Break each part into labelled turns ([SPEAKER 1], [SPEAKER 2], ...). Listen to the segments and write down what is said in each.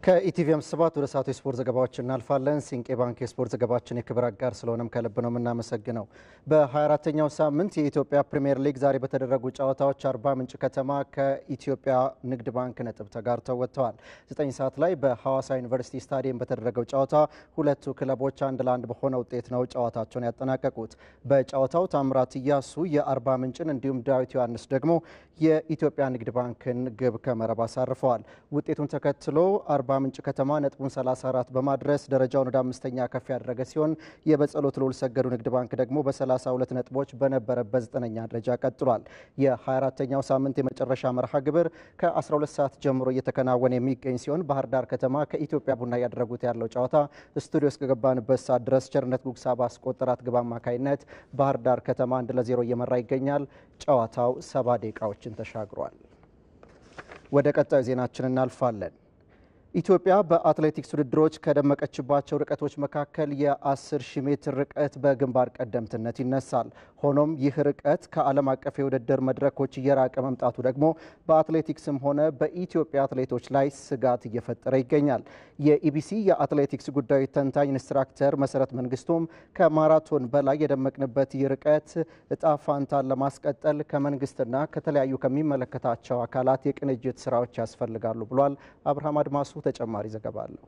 [SPEAKER 1] ከኢቲቪም 7 ወደ ሰዓቱ የስፖርት ዘገባዎችን እናልፋለን። ሲንቄ ባንክ የስፖርት ዘገባችን የክብር አጋር ስለሆነም ከልብ ነው የምናመሰግነው። በ24ኛው ሳምንት የኢትዮጵያ ፕሪሚየር ሊግ ዛሬ በተደረጉ ጨዋታዎች አርባ ምንጭ ከተማ ከኢትዮጵያ ንግድ ባንክ ነጥብ ተጋርተው ወጥተዋል። 9 ሰዓት ላይ በሐዋሳ ዩኒቨርሲቲ ስታዲየም በተደረገው ጨዋታ ሁለቱ ክለቦች 1-1 በሆነ ውጤት ነው ጨዋታቸውን ያጠናቀቁት። በጨዋታው ታምራት እያሱ የአርባ ምንጭን እንዲሁም ዳዊት ዮሐንስ ደግሞ የኢትዮጵያ ንግድ ባንክን ግብ ከመረብ አሳርፈዋል። ውጤቱን ተከትሎ አርባ ምንጭ ከተማ ነጥቡን 34 በማድረስ ደረጃውን ወደ 5ኛ ከፍ ያደረገ ሲሆን የበጸሎት ልዑል ሰገዱ ንግድ ባንክ ደግሞ በ32 ነጥቦች በነበረበት 9ኛ ደረጃ ቀጥሏል። የ24ኛው ሳምንት የመጨረሻ መርሃ ግብር ከ12 ሰዓት ጀምሮ እየተከናወነ የሚገኝ ሲሆን ባህር ዳር ከተማ ከኢትዮጵያ ቡና ያደረጉት ያለው ጨዋታ ስቱዲዮ እስከገባንበት ሰዓት ድረስ ቸርነት ጉግሳ ባስቆጠራት ግብ አማካይነት ባህር ዳር ከተማ 1-0 እየመራ ይገኛል። ጨዋታው 70 ደቂቃዎችን ተሻግሯል። ወደ ቀጣዩ ዜናችን እናልፋለን። ኢትዮጵያ በአትሌቲክስ ውድድሮች ከደመቀችባቸው ርቀቶች መካከል የ10,000 ሜትር ርቀት በግንባር ቀደምትነት ይነሳል። ሆኖም ይህ ርቀት ከዓለም አቀፍ የውድድር መድረኮች እየራቀ መምጣቱ ደግሞ በአትሌቲክስም ሆነ በኢትዮጵያ አትሌቶች ላይ ስጋት እየፈጠረ ይገኛል። የኢቢሲ የአትሌቲክስ ጉዳዮች ተንታኝ ኢንስትራክተር መሰረት መንግስቱም ከማራቶን በላይ የደመቅንበት ይህ ርቀት እጣ ፋንታን ለማስቀጠል ከመንግስትና ከተለያዩ ከሚመለከታቸው አካላት የቅንጅት ስራዎች ያስፈልጋሉ ብሏል። አብርሃም አድማሱ ተጨማሪ ዘገባ አለው።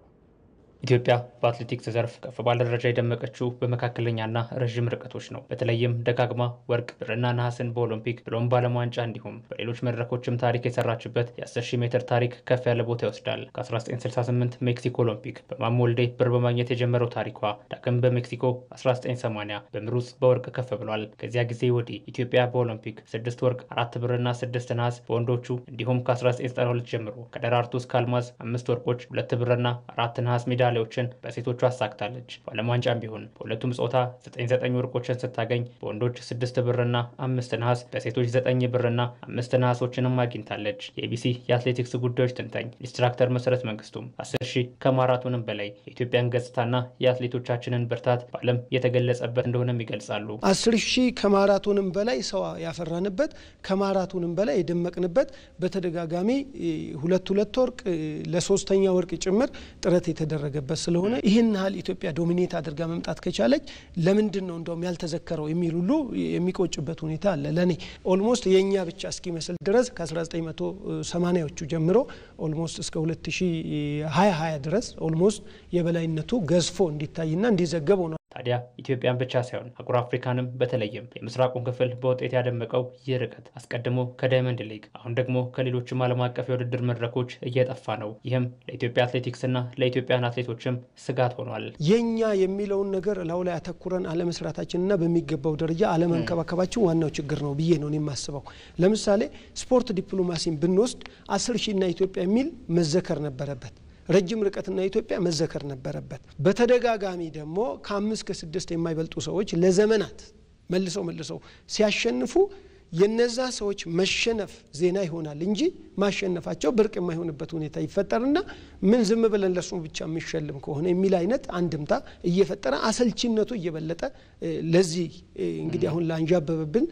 [SPEAKER 2] ኢትዮጵያ በአትሌቲክስ ዘርፍ ከፍ ባለ ደረጃ የደመቀችው በመካከለኛና ረዥም ርቀቶች ነው። በተለይም ደጋግማ ወርቅ፣ ብርና ነሐስን በኦሎምፒክ ብሎም በዓለም ዋንጫ እንዲሁም በሌሎች መድረኮችም ታሪክ የሰራችበት የ10,000 ሜትር ታሪክ ከፍ ያለ ቦታ ይወስዳል። ከ1968 ሜክሲኮ ኦሎምፒክ በማሞ ወልዴ ብር በማግኘት የጀመረው ታሪኳ ዳግም በሜክሲኮ 1980 በምሩጽ በወርቅ ከፍ ብሏል። ከዚያ ጊዜ ወዲህ ኢትዮጵያ በኦሎምፒክ 6 ወርቅ፣ 4 ብርና 6 ነሐስ በወንዶቹ እንዲሁም ከ1992 ጀምሮ ከደራርቱ እስከ አልማዝ 5 ወርቆች፣ 2 ብርና 4 ነሐስ ሜዳሊያዎችን በሴቶቹ አሳክታለች። በዓለም ዋንጫም ቢሆን በሁለቱም ጾታ 9 ወርቆችን ስታገኝ በወንዶች 6 ብርና 5 ነሐስ በሴቶች 9 ብርና 5 ነሐሶችንም አግኝታለች። የኢቢሲ የአትሌቲክስ ጉዳዮች ተንታኝ ኢንስትራክተር መሰረት መንግስቱም 10,000 ከማራቶንም በላይ የኢትዮጵያን ገጽታና የአትሌቶቻችንን ብርታት በዓለም የተገለጸበት እንደሆነም ይገልጻሉ።
[SPEAKER 3] 10,000 ከማራቶንም በላይ ሰው ያፈራንበት ከማራቶንም በላይ የደመቅንበት በተደጋጋሚ ሁለት ወርቅ ለሶስተኛ ወርቅ ጭምር ጥረት የተደረገበት ስለሆነ ይህን ያህል ኢትዮጵያ ዶሚኔት አድርጋ መምጣት ከቻለች ለምንድን ነው እንደውም ያልተዘከረው የሚል ሁሉ የሚቆጭበት ሁኔታ አለ። ለኔ ኦልሞስት የኛ ብቻ እስኪመስል ድረስ ከ1980ዎቹ ጀምሮ ኦልሞስት እስከ 2020 ድረስ ኦልሞስት የበላይነቱ ገዝፎ እንዲታይና እንዲዘገብ ሆኗል።
[SPEAKER 2] ታዲያ ኢትዮጵያን ብቻ ሳይሆን አህጉር አፍሪካንም በተለይም የምስራቁን ክፍል በውጤት ያደመቀው ይህ ርቀት አስቀድሞ ከዳይመንድ ሊግ አሁን ደግሞ ከሌሎችም ዓለም አቀፍ የውድድር መድረኮች እየጠፋ ነው። ይህም ለኢትዮጵያ አትሌቲክስና ለኢትዮጵያን አትሌቶችም ስጋት ሆኗል።
[SPEAKER 3] የኛ የሚለውን ነገር ላው ላይ አተኩረን አለመስራታችንና በሚገባው ደረጃ አለመንከባከባችን ዋናው ችግር ነው ብዬ ነው የማስበው። ለምሳሌ ስፖርት ዲፕሎማሲን ብንወስድ 10,000 እና ኢትዮጵያ የሚል መዘከር ነበረበት። ረጅም ርቀትና ኢትዮጵያ መዘከር ነበረበት። በተደጋጋሚ ደግሞ ከ5 እስከ 6 የማይበልጡ ሰዎች ለዘመናት መልሰው ሲያሸንፉ የነዛ ሰዎች መሸነፍ ዜና ይሆናል እንጂ ማሸነፋቸው ብርቅ የማይሆንበት ሁኔታ ይፈጠርና ምን ዝም ብለን ለሱ ብቻ የሚሸልም ከሆነ የሚል አይነት አንድምታ እየፈጠረ አሰልቺነቱ እየበለጠ ለዚህ እንግዲህ አሁን ላንጃበበብን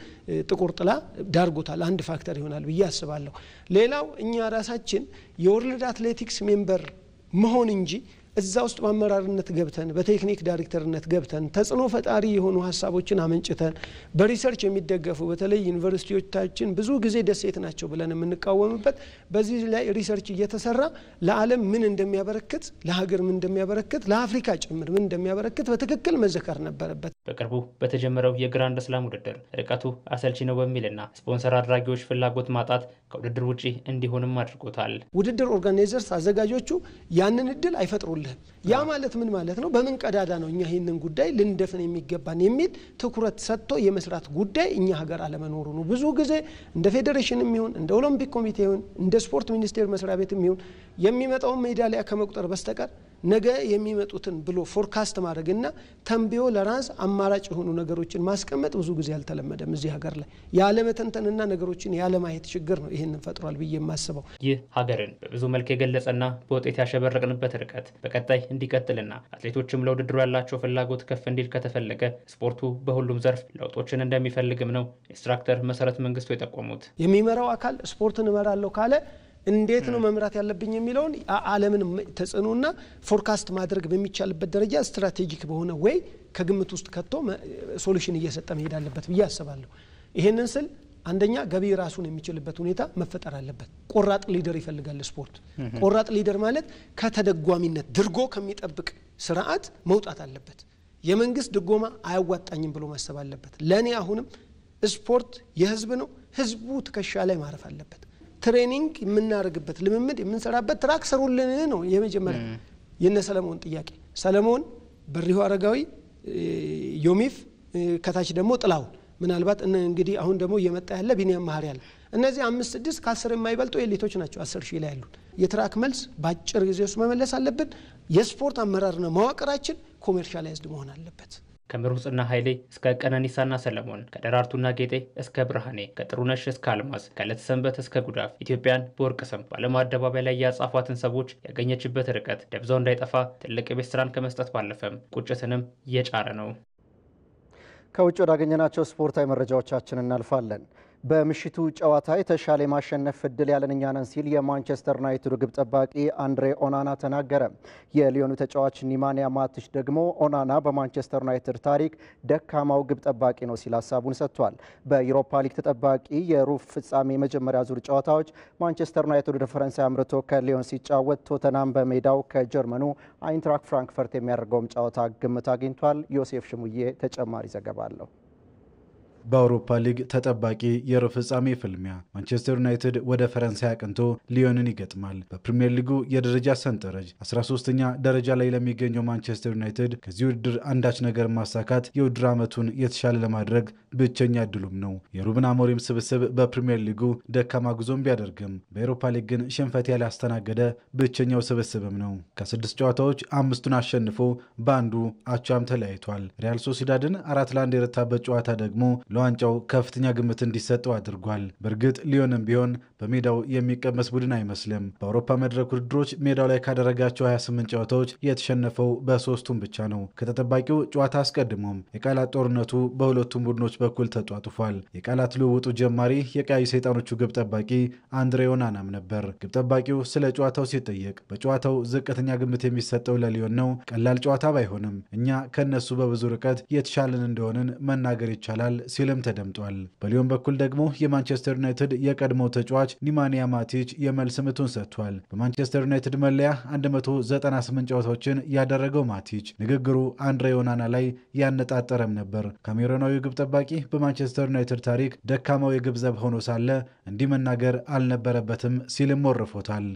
[SPEAKER 3] ጥቁር ጥላ ዳርጎታል። አንድ ፋክተር ይሆናል ብዬ አስባለሁ። ሌላው እኛ ራሳችን የወርልድ አትሌቲክስ ሜምበር መሆን እንጂ እዛ ውስጥ በአመራርነት ገብተን በቴክኒክ ዳይሬክተርነት ገብተን ተጽዕኖ ፈጣሪ የሆኑ ሀሳቦችን አመንጭተን በሪሰርች የሚደገፉ በተለይ ዩኒቨርሲቲዎቻችን ብዙ ጊዜ ደሴት ናቸው ብለን የምንቃወምበት በዚህ ላይ ሪሰርች እየተሰራ ለዓለም ምን እንደሚያበረክት ለሀገር ምን እንደሚያበረክት ለአፍሪካ ጭምር ምን እንደሚያበረክት በትክክል መዘከር ነበረበት።
[SPEAKER 2] በቅርቡ በተጀመረው የግራንድ ስላም ውድድር ርቀቱ አሰልቺ ነው በሚልና ስፖንሰር አድራጊዎች ፍላጎት ማጣት ከውድድር ውጪ እንዲሆንም አድርጎታል።
[SPEAKER 3] ውድድር ኦርጋናይዘርስ አዘጋጆቹ ያንን እድል አይፈጥሩልህም። ያ ማለት ምን ማለት ነው? በምን ቀዳዳ ነው እኛ ይህንን ጉዳይ ልንደፍን የሚገባን የሚል ትኩረት ሰጥቶ የመስራት ጉዳይ እኛ ሀገር አለመኖሩ ነው። ብዙ ጊዜ እንደ ፌዴሬሽንም ይሁን እንደ ኦሎምፒክ ኮሚቴ ይሁን እንደ ስፖርት ሚኒስቴር መስሪያ ቤትም ይሁን የሚመጣውን ሜዳሊያ ከመቁጠር በስተቀር ነገ የሚመጡትን ብሎ ፎርካስት ማድረግና ተንብዮ ለራስ አማራጭ የሆኑ ነገሮችን ማስቀመጥ ብዙ ጊዜ ያልተለመደም እዚህ ሀገር ላይ ያለመተንተንና ነገሮችን ያለማየት ችግር ነው ይሄንን ፈጥሯል ብዬ የማስበው።
[SPEAKER 2] ይህ ሀገርን በብዙ መልክ የገለጸና በውጤት ያሸበረቅንበት ርቀት በቀጣይ እንዲቀጥልና አትሌቶችም ለውድድሩ ያላቸው ፍላጎት ከፍ እንዲል ከተፈለገ ስፖርቱ በሁሉም ዘርፍ ለውጦችን እንደሚፈልግም ነው ኢንስትራክተር መሰረት መንግስቱ የጠቆሙት።
[SPEAKER 3] የሚመራው አካል ስፖርትን እመራለሁ ካለ እንዴት ነው መምራት ያለብኝ የሚለውን ዓለምን ተጽዕኖና ፎርካስት ማድረግ በሚቻልበት ደረጃ ስትራቴጂክ በሆነ ወይ ከግምት ውስጥ ከቶ ሶሉሽን እየሰጠ መሄድ አለበት ብዬ አስባለሁ። ይሄንን ስል አንደኛ ገቢ ራሱን የሚችልበት ሁኔታ መፈጠር አለበት። ቆራጥ ሊደር ይፈልጋል ስፖርት። ቆራጥ ሊደር ማለት ከተደጓሚነት ድርጎ ከሚጠብቅ ስርዓት መውጣት አለበት። የመንግስት ድጎማ አያዋጣኝም ብሎ ማሰብ አለበት። ለኔ አሁንም ስፖርት የህዝብ ነው። ህዝቡ ትከሻ ላይ ማረፍ አለበት። ትሬኒንግ የምናደርግበት ልምምድ የምንሰራበት ትራክ ሰሩልን ነው የመጀመሪያ የነ ሰለሞን ጥያቄ። ሰለሞን በሪሁ አረጋዊ ዮሚፍ ከታች ደግሞ ጥላው ምናልባት እንግዲህ አሁን ደግሞ እየመጣ ያለ ቢኒያም ማህሪ ያለ እነዚህ 5-6 ከ10 የማይበልጡ ኤሊቶች ናቸው 10,000 ላይ ያሉት። የትራክ መልስ ባጭር ጊዜ ውስጥ መመለስ አለብን። የስፖርት አመራርና መዋቅራችን ኮሜርሻላይዝድ መሆን አለበት።
[SPEAKER 2] ከምሩጽና ኃይሌ እስከ ቀነኒሳና ሰለሞን ከደራርቱና ጌጤ እስከ ብርሃኔ ከጥሩነሽ እስከ አልማዝ ከለተሰንበት እስከ ጉዳፍ ኢትዮጵያን በወርቅ ስም በዓለም አደባባይ ላይ ያጻፏትን ሰዎች ያገኘችበት ርቀት ደብዛው እንዳይጠፋ ትልቅ የቤት ስራን ከመስጠት ባለፈም ቁጭትንም እየጫረ ነው።
[SPEAKER 1] ከውጭ ወዳገኘናቸው ስፖርታዊ መረጃዎቻችን እናልፋለን። በምሽቱ ጨዋታ የተሻለ ማሸነፍ እድል ያለን እኛ ነን ሲል የማንቸስተር ዩናይትድ ግብ ጠባቂ አንድሬ ኦናና ተናገረ። የሊዮኑ ተጫዋች ኒማንያ ማቲች ደግሞ ኦናና በማንቸስተር ዩናይትድ ታሪክ ደካማው ግብ ጠባቂ ነው ሲል ሀሳቡን ሰጥቷል። በዩሮፓ ሊግ ተጠባቂ የሩብ ፍጻሜ መጀመሪያ ዙር ጨዋታዎች ማንቸስተር ዩናይትድ ወደ ፈረንሳይ አምርቶ ከሊዮን ሲጫወት ቶተናም በሜዳው ከጀርመኑ አይንትራክ ፍራንክፈርት የሚያደርገውም ጨዋታ ግምት አግኝቷል። ዮሴፍ ሽሙዬ ተጨማሪ ዘገባ አለው።
[SPEAKER 4] በአውሮፓ ሊግ ተጠባቂ የሩብ ፍጻሜ ፍልሚያ ማንቸስተር ዩናይትድ ወደ ፈረንሳይ አቅንቶ ሊዮንን ይገጥማል። በፕሪሚየር ሊጉ የደረጃ ሰንጠረዥ 13ኛ ደረጃ ላይ ለሚገኘው ማንቸስተር ዩናይትድ ከዚህ ውድድር አንዳች ነገር ማሳካት የውድድር ዓመቱን የተሻለ ለማድረግ ብቸኛ እድሉም ነው። የሩበን አሞሪም ስብስብ በፕሪሚየር ሊጉ ደካማ ጉዞም ቢያደርግም በአውሮፓ ሊግ ግን ሽንፈት ያላስተናገደ ብቸኛው ስብስብም ነው። ከ6 ጨዋታዎች 5ቱን አሸንፎ በአንዱ አቻም ተለያይቷል። ሪያል ሶሲዳድን 4-1 የረታበት ጨዋታ ደግሞ ለዋንጫው ከፍተኛ ግምት እንዲሰጠው አድርጓል። በእርግጥ ሊዮንም ቢሆን በሜዳው የሚቀመስ ቡድን አይመስልም። በአውሮፓ መድረክ ውድድሮች ሜዳው ላይ ካደረጋቸው 28 ጨዋታዎች የተሸነፈው በ3ቱም ብቻ ነው። ከተጠባቂው ጨዋታ አስቀድሞም የቃላት ጦርነቱ በሁለቱም ቡድኖች በኩል ተጧጡፏል። የቃላት ልውውጡ ጀማሪ የቀያዩ ሰይጣኖቹ ግብ ጠባቂ አንድሬ ኦናናም ነበር። ግብ ጠባቂው ስለ ጨዋታው ሲጠየቅ በጨዋታው ዝቅተኛ ግምት የሚሰጠው ለሊዮን ነው። ቀላል ጨዋታ ባይሆንም እኛ ከነሱ በብዙ ርቀት የተሻለን እንደሆንን መናገር ይቻላል ሲልም ተደምጧል። በሊዮን በኩል ደግሞ የማንቸስተር ዩናይትድ የቀድሞው ተጫዋች ኒማንያ ማቲች የመልስ ምቱን ሰጥቷል። በማንቸስተር ዩናይትድ መለያ 198 ጨዋታዎችን ያደረገው ማቲች ንግግሩ አንድሬ ኦናና ላይ ያነጣጠረም ነበር። ካሜሮናዊው ግብ ጠባቂ በማንቸስተር ዩናይትድ ታሪክ ደካማው የግብ ዘብ ሆኖ ሳለ እንዲህ መናገር አልነበረበትም ሲልም ወርፎታል።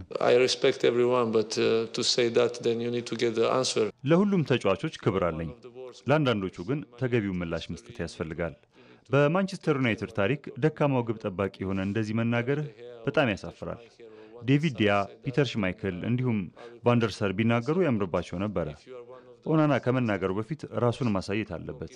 [SPEAKER 5] ለሁሉም ተጫዋቾች ክብር አለኝ። ለአንዳንዶቹ ግን ተገቢው ምላሽ መስጠት ያስፈልጋል። በማንቸስተር ዩናይትድ ታሪክ ደካማው ግብ ጠባቂ የሆነ እንደዚህ መናገር በጣም ያሳፍራል። ዴቪድ ዲያ፣ ፒተር ሽማይክል እንዲሁም ቫንደር ሰር ቢናገሩ ያምርባቸው ነበረ። ኦናና ከመናገሩ በፊት ራሱን ማሳየት አለበት።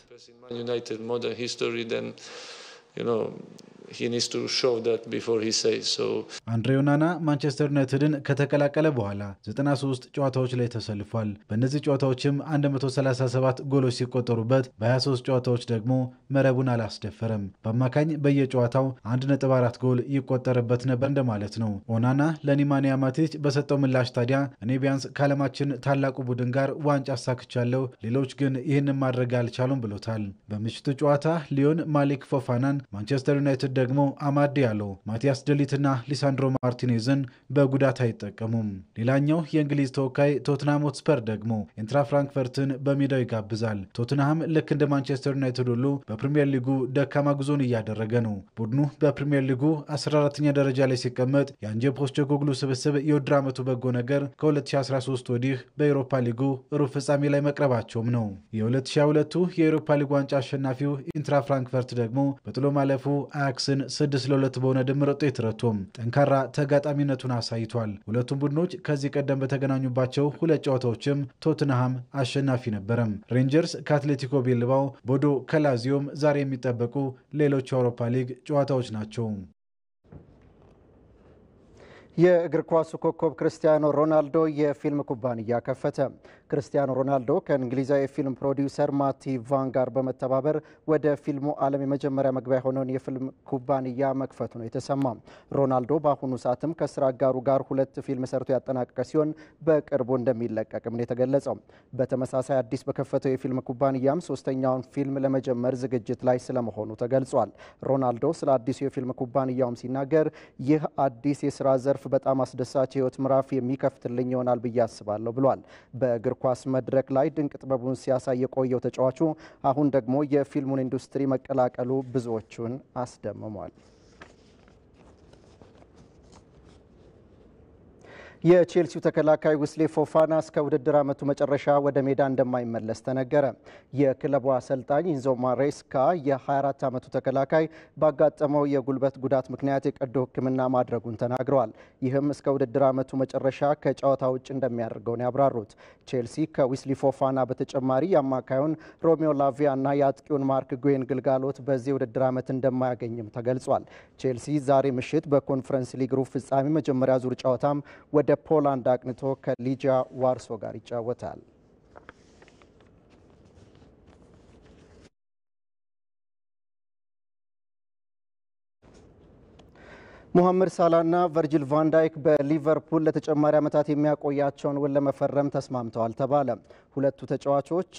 [SPEAKER 6] he needs to show that before he says so.
[SPEAKER 4] አንድሬ ኦናና ማንቸስተር ዩናይትድን ከተቀላቀለ በኋላ 93 ጨዋታዎች ላይ ተሰልፏል። በእነዚህ ጨዋታዎችም 137 ጎሎች ሲቆጠሩበት በ23 ጨዋታዎች ደግሞ መረቡን አላስደፈረም። በአማካኝ በየጨዋታው 1.4 ጎል ይቆጠርበት ነበር እንደማለት ነው። ኦናና ለኒማንያ ማቲች በሰጠው ምላሽ ታዲያ እኔ ቢያንስ ከዓለማችን ታላቁ ቡድን ጋር ዋንጫ አሳክቻለሁ፣ ሌሎች ግን ይህንን ማድረግ አልቻሉም ብሎታል። በምሽቱ ጨዋታ ሊዮን ማሊክ ፎፋናን፣ ማንቸስተር ዩናይትድ ደግሞ አማድ ዲያሎ፣ ማቲያስ ደሊትና ሊሳንድሮ ማርቲኔዝን በጉዳት አይጠቀሙም። ሌላኛው የእንግሊዝ ተወካይ ቶትናም ሆትስፐር ደግሞ ኢንትራ ፍራንክፈርትን በሜዳው ይጋብዛል። ቶትናም ልክ እንደ ማንቸስተር ዩናይትድ ሁሉ በፕሪሚየር ሊጉ ደካማ ጉዞን እያደረገ ነው። ቡድኑ በፕሪሚየር ሊጉ 14ኛ ደረጃ ላይ ሲቀመጥ የአንጄ ፖስቴኮግሉ ስብስብ የውድድር ዓመቱ በጎ ነገር ከ2013 ወዲህ በአውሮፓ ሊጉ ሩብ ፍጻሜ ላይ መቅረባቸውም ነው። የ2022 የአውሮፓ ሊግ ዋንጫ አሸናፊው ኢንትራ ፍራንክፈርት ደግሞ በጥሎ ማለፉ አያክስን 6-2 በሆነ ድምር ውጤት ረቶም ጠንካራ ተጋጣሚነቱን አሳይቷል። ሁለቱም ቡድኖች ከዚህ ቀደም በተገናኙባቸው ሁለት ጨዋታዎችም ቶትንሃም አሸናፊ ነበረም። ሬንጀርስ ከአትሌቲኮ ቢልባው፣ ቦዶ ከላዚዮም ዛሬ የሚጠበቁ ሌሎች የአውሮፓ ሊግ ጨዋታዎች ናቸው።
[SPEAKER 1] የእግር ኳሱ ኮከብ ክርስቲያኖ ሮናልዶ የፊልም ኩባንያ ከፈተ። ክርስቲያኖ ሮናልዶ ከእንግሊዛዊ የፊልም ፕሮዲውሰር ማቲ ቫን ጋር በመተባበር ወደ ፊልሙ ዓለም የመጀመሪያ መግቢያ የሆነውን የፊልም ኩባንያ መክፈቱ ነው የተሰማ። ሮናልዶ በአሁኑ ሰዓትም ከስራ አጋሩ ጋር 2 ፊልም ሰርቶ ያጠናቀቀ ሲሆን በቅርቡ እንደሚለቀቅም ነው የተገለጸው። በተመሳሳይ አዲስ በከፈተው የፊልም ኩባንያም 3ኛውን ፊልም ለመጀመር ዝግጅት ላይ ስለመሆኑ ተገልጿል። ሮናልዶ ስለ አዲሱ የፊልም ኩባንያውም ሲናገር ይህ አዲስ የስራ ዘርፍ በጣም አስደሳች ህይወት ምዕራፍ የሚከፍትልኝ ይሆናል ብዬ አስባለሁ ብሏል። በእግር ኳስ መድረክ ላይ ድንቅ ጥበቡን ሲያሳይ የቆየው ተጫዋቹ አሁን ደግሞ የፊልሙን ኢንዱስትሪ መቀላቀሉ ብዙዎቹን አስደምሟል። የቼልሲው ተከላካይ ዊስሊ ፎፋና እስከ ውድድር ዓመቱ መጨረሻ ወደ ሜዳ እንደማይመለስ ተነገረ። የክለቡ አሰልጣኝ ኢንዞ ማሬስካ የ24 ዓመቱ ተከላካይ ባጋጠመው የጉልበት ጉዳት ምክንያት የቀዶ ሕክምና ማድረጉን ተናግረዋል። ይህም እስከ ውድድር ዓመቱ መጨረሻ ከጨዋታ ውጭ እንደሚያደርገው ነው ያብራሩት። ቼልሲ ከዊስሊ ፎፋና በተጨማሪ የአማካዩን ሮሜዮ ላቪያና የአጥቂውን ማርክ ጉዌን ግልጋሎት በዚህ ውድድር ዓመት እንደማያገኝም ተገልጿል። ቼልሲ ዛሬ ምሽት በኮንፈረንስ ሊግ ሩብ ፍጻሜ መጀመሪያ ዙር ጨዋታም ወደ ፖላንድ አቅንቶ ከሊጂያ ዋርሶ ጋር ይጫወታል። ሙሐመድ ሳላህና ቨርጂል ቫን ዳይክ በሊቨርፑል ለተጨማሪ ዓመታት የሚያቆያቸውን ውል ለመፈረም ተስማምተዋል ተባለ። ሁለቱ ተጫዋቾች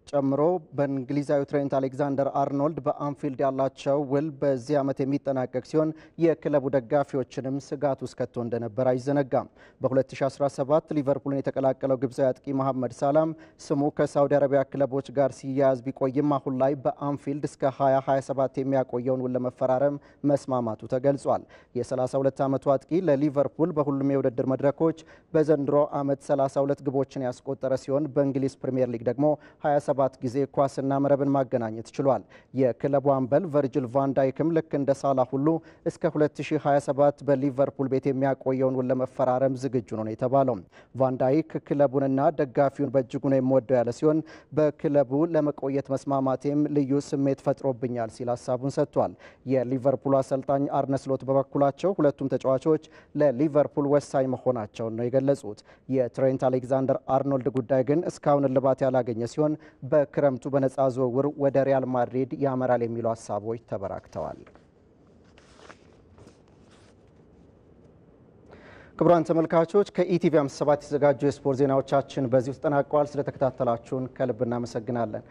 [SPEAKER 1] ጨምሮ በእንግሊዛዊ ትሬንት አሌክዛንደር አርኖልድ በአንፊልድ ያላቸው ውል በዚህ ዓመት የሚጠናቀቅ ሲሆን የክለቡ ደጋፊዎችንም ስጋት ውስጥ ከቶ እንደነበር አይዘነጋም። በ2017 ሊቨርፑልን የተቀላቀለው ግብፃዊ አጥቂ መሐመድ ሳላም ስሙ ከሳውዲ አረቢያ ክለቦች ጋር ሲያያዝ ቢቆይም አሁን ላይ በአንፊልድ እስከ 2027 የሚያቆየውን ውል ለመፈራረም መስማማቱ ተገልጿል። የ32 ዓመቱ አጥቂ ለሊቨርፑል በሁሉም የውድድር መድረኮች በዘንድሮ ዓመት 32 ግቦችን ያስቆጠረ ሲሆን በእንግሊዝ ፕሪምየር ሊግ ደግሞ 27 ጊዜ ኳስና መረብን ማገናኘት ችሏል። የክለቡ አምበል ቨርጂል ቫን ዳይክም ልክ እንደ ሳላ ሁሉ እስከ 2027 በሊቨርፑል ቤት የሚያቆየውን ውል ለመፈራረም ዝግጁ ነው የተባለው። ቫን ዳይክ ክለቡንና ደጋፊውን በእጅጉ ነው የሚወደው ያለ ሲሆን በክለቡ ለመቆየት መስማማቴም ልዩ ስሜት ፈጥሮብኛል ሲል ሀሳቡን ሰጥቷል። የሊቨርፑል አሰልጣኝ አርነ ስሎት በበኩላቸው ሁለቱም ተጫዋቾች ለሊቨርፑል ወሳኝ መሆናቸውን ነው የገለጹት። የትሬንት አሌክዛንደር አርኖልድ ጉዳይ ግን እስካሁን እልባት ያላገኘ ሲሆን በክረምቱ በነፃ ዝውውር ወደ ሪያል ማድሪድ ያመራል የሚሉ ሀሳቦች ተበራክተዋል። ክቡራን ተመልካቾች ከኢቲቪ 57 የተዘጋጁ የስፖርት ዜናዎቻችን በዚሁ ተጠናቀዋል። ስለተከታተላችሁን ከልብ እናመሰግናለን።